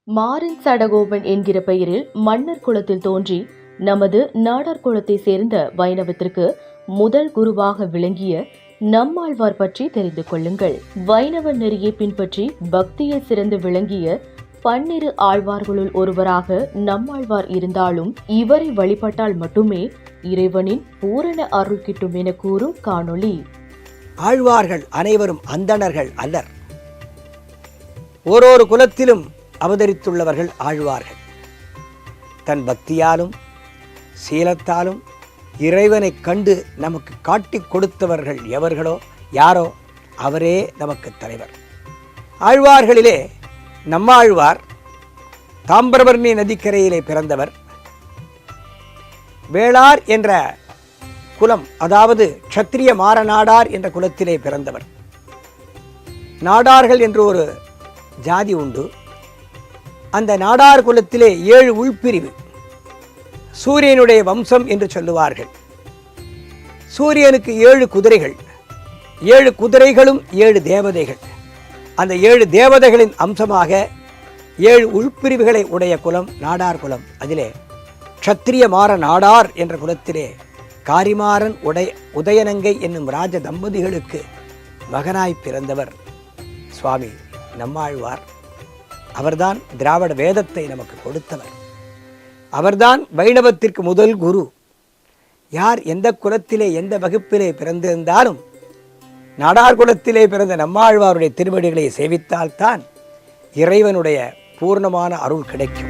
மாறன் சடகோபன் என்கிற பெயரில் மன்னர் குலத்தில் தோன்றி நமது நாடார் குலத்தை சேர்ந்த வைணவத்திற்கு முதல் குருவாக விளங்கிய நம்மாழ்வார் பற்றி தெரிந்து கொள்ளுங்கள். வைணவ நெறியை பின்பற்றி பக்தியில் சிறந்து விளங்கிய பன்னிரு ஆழ்வார்களுள் ஒருவராக நம்மாழ்வார் இருந்தாலும் இவரை வழிபட்டால் மட்டுமே இறைவனின் பூரண அருள் கிட்டும் என கூறும் காணொளி. ஆழ்வார்கள் அனைவரும் அந்தணர்கள் அல்லர். ஓரொரு குலத்திலும் அவதரித்துள்ளவர்கள் ஆழ்வார்கள். தன் பக்தியாலும் சீலத்தாலும் இறைவனை கண்டு நமக்கு காட்டிக் கொடுத்தவர்கள் எவர்களோ யாரோ அவரே நமக்கு தலைவர். ஆழ்வார்களிலே நம்மாழ்வார் தாமிரபரணி நதிக்கரையிலே பிறந்தவர். வேளார் என்ற குலம், அதாவது க்ஷத்திரிய மாறநாடார் என்ற குலத்திலே பிறந்தவர். நாடார்கள் என்று ஒரு ஜாதி உண்டு. அந்த நாடார் குலத்திலே 7 உள்பிரிவு. சூரியனுடைய வம்சம் என்று சொல்லுவார்கள். சூரியனுக்கு 7 குதிரைகள், 7 குதிரைகளும் 7 தேவதைகள். அந்த 7 தேவதைகளின் அம்சமாக 7 உள்பிரிவுகளை உடைய குலம் நாடார் குலம். அதிலே க்ஷத்திரிய மாற நாடார் என்ற குலத்திலே காரிமாறன் உதயநங்கை என்னும் ராஜ தம்பதிகளுக்கு மகனாய் பிறந்தவர் சுவாமி நம்மாழ்வார். அவர்தான் திராவிட வேதத்தை நமக்கு கொடுத்தவர். அவர்தான் வைணவத்திற்கு முதல் குரு. யார் எந்த குலத்திலே எந்த வகுப்பிலே பிறந்திருந்தாலும் நாடார் குலத்திலே பிறந்த நம்மாழ்வாருடைய திருவடிகளை சேவித்தால்தான் இறைவனுடைய பூர்ணமான அருள் கிடைக்கும்.